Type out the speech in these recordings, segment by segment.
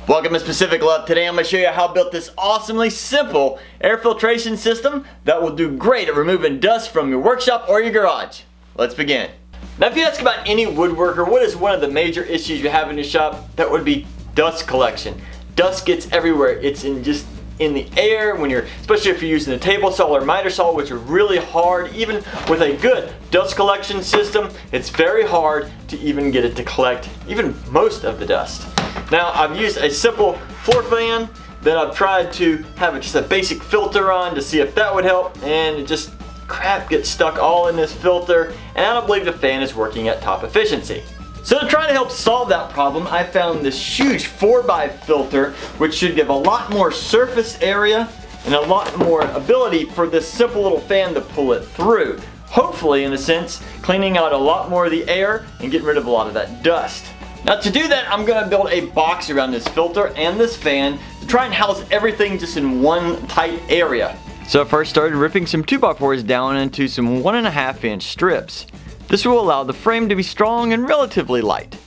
Welcome to Specific Love. Today I'm going to show you how I built this awesomely simple air filtration system that will do great at removing dust from your workshop or your garage. Let's begin. Now if you ask about any woodworker, what is one of the major issues you have in your shop? That would be dust collection. Dust gets everywhere. It's in the air when especially if you're using a table saw or miter saw, which are really hard. Even with a good dust collection system, it's very hard to even get it to collect even most of the dust. Now I've used a simple floor fan, then I've tried to have just a basic filter on to see if that would help, and it just crap gets stuck all in this filter, and I don't believe the fan is working at top efficiency. So to try to help solve that problem, I found this huge 4x filter, which should give a lot more surface area and a lot more ability for this simple little fan to pull it through. Hopefully, in a sense, cleaning out a lot more of the air and getting rid of a lot of that dust. Now to do that, I'm going to build a box around this filter and this fan to try and house everything just in one tight area. So I first started ripping some 2x4s down into some 1.5-inch strips. This will allow the frame to be strong and relatively light.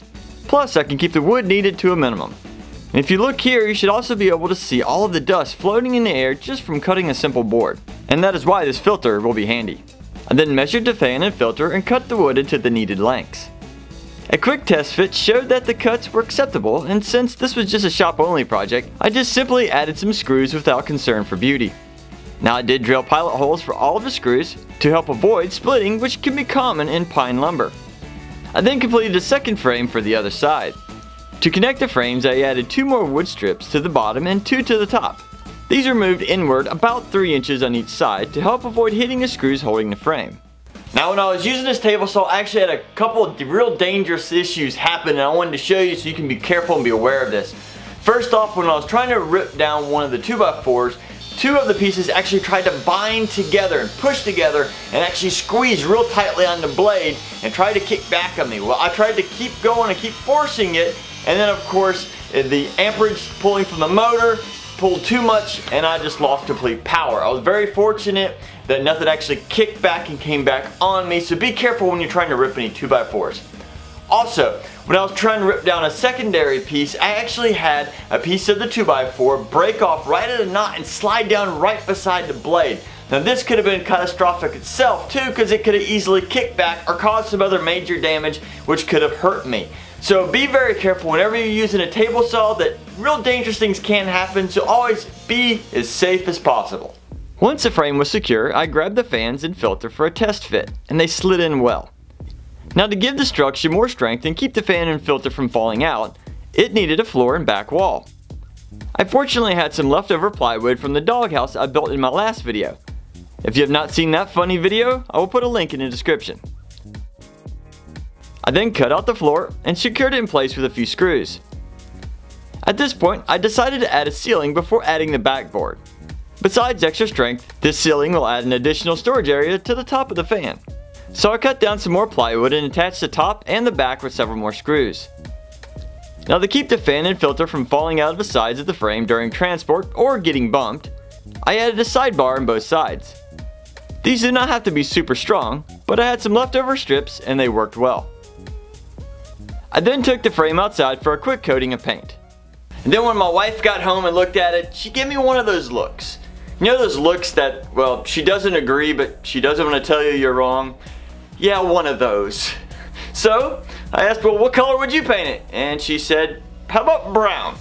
Plus, I can keep the wood needed to a minimum. And if you look here, you should also be able to see all of the dust floating in the air just from cutting a simple board. And that is why this filter will be handy. I then measured the fan and filter and cut the wood into the needed lengths. A quick test fit showed that the cuts were acceptable, and since this was just a shop-only project, I just simply added some screws without concern for beauty. Now I did drill pilot holes for all of the screws to help avoid splitting, which can be common in pine lumber. I then completed a second frame for the other side. To connect the frames, I added 2 more wood strips to the bottom and 2 to the top. These are moved inward about 3 inches on each side to help avoid hitting the screws holding the frame. Now when I was using this table saw, I actually had a couple of real dangerous issues happen, and I wanted to show you so you can be careful and be aware of this. First off, when I was trying to rip down one of the 2x4s, 2 of the pieces actually tried to bind together and push together and actually squeeze real tightly on the blade and try to kick back on me. Well, I tried to keep going and keep forcing it, and then of course the amperage pulling from the motor pulled too much and I just lost complete power. I was very fortunate that nothing actually kicked back and came back on me, so be careful when you're trying to rip any 2x4s. Also, when I was trying to rip down a secondary piece, I actually had a piece of the 2x4 break off right at a knot and slide down right beside the blade. Now this could have been catastrophic itself too, because it could have easily kicked back or caused some other major damage which could have hurt me. So be very careful whenever you're using a table saw, that real dangerous things can happen, so always be as safe as possible. Once the frame was secure, I grabbed the fans and filter for a test fit, and they slid in well. Now to give the structure more strength and keep the fan and filter from falling out, it needed a floor and back wall. I fortunately had some leftover plywood from the doghouse I built in my last video. If you have not seen that funny video, I will put a link in the description. I then cut out the floor and secured it in place with a few screws. At this point, I decided to add a ceiling before adding the backboard. Besides extra strength, this ceiling will add an additional storage area to the top of the fan. So I cut down some more plywood and attached the top and the back with several more screws. Now to keep the fan and filter from falling out of the sides of the frame during transport or getting bumped, I added a sidebar on both sides. These did not have to be super strong, but I had some leftover strips and they worked well. I then took the frame outside for a quick coating of paint. And then when my wife got home and looked at it, she gave me one of those looks. You know those looks that, well, she doesn't agree, but she doesn't want to tell you you're wrong? Yeah, one of those. So I asked, well, what color would you paint it? And she said, how about brown?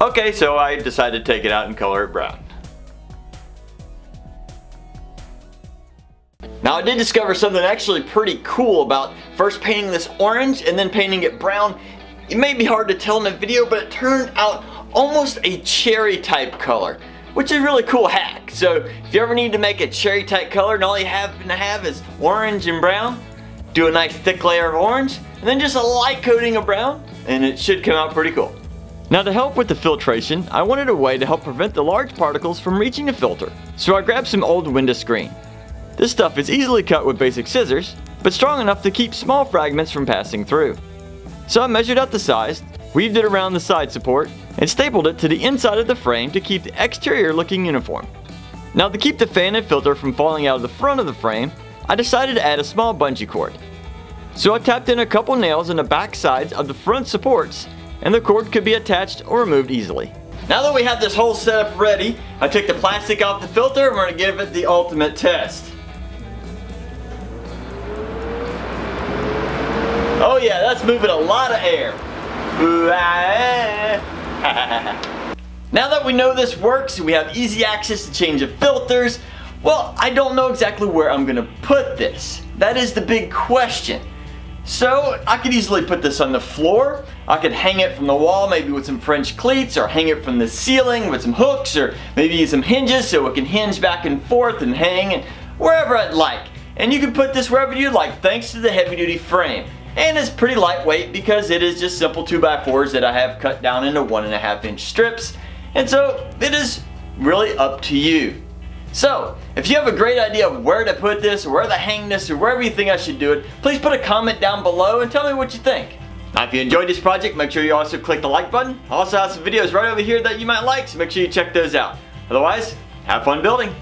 Okay, so I decided to take it out and color it brown. Now I did discover something actually pretty cool about first painting this orange and then painting it brown. It may be hard to tell in the video, but it turned out almost a cherry type color, which is a really cool hack. So if you ever need to make a cherry type color and all you happen to have is orange and brown, do a nice thick layer of orange and then just a light coating of brown and it should come out pretty cool. Now to help with the filtration, I wanted a way to help prevent the large particles from reaching the filter. So I grabbed some old window screen. This stuff is easily cut with basic scissors, but strong enough to keep small fragments from passing through. So I measured out the size, weaved it around the side support, and stapled it to the inside of the frame to keep the exterior looking uniform. Now to keep the fan and filter from falling out of the front of the frame, I decided to add a small bungee cord. So I tapped in a couple nails on the back sides of the front supports and the cord could be attached or removed easily. Now that we have this whole setup ready, I took the plastic off the filter and we're going to give it the ultimate test. Oh yeah, that's moving a lot of air. Now that we know this works, we have easy access to change the filters. Well, I don't know exactly where I'm gonna put this. That is the big question. So I could easily put this on the floor. I could hang it from the wall, maybe with some French cleats, or hang it from the ceiling with some hooks, or maybe some hinges so it can hinge back and forth and hang and wherever I'd like. And you can put this wherever you'd like thanks to the heavy duty frame. And it's pretty lightweight because it is just simple 2x4s that I have cut down into 1.5 inch strips. And so it is really up to you. So, if you have a great idea of where to put this, or where to hang this, or wherever you think I should do it, please put a comment down below and tell me what you think. Now, if you enjoyed this project, make sure you also click the like button. I also have some videos right over here that you might like, so make sure you check those out. Otherwise, have fun building.